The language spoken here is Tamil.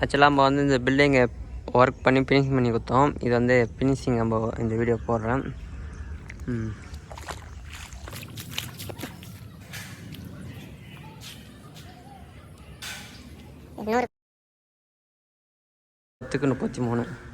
ஆக்சுவலாக நம்ம வந்து இந்த பில்டிங்கை ஒர்க் பண்ணி ஃபினிஷிங் பண்ணி கொடுத்தோம். இது வந்து ஃபினிஷிங் நம்ம இந்த வீடியோ போடுறேன். $10,33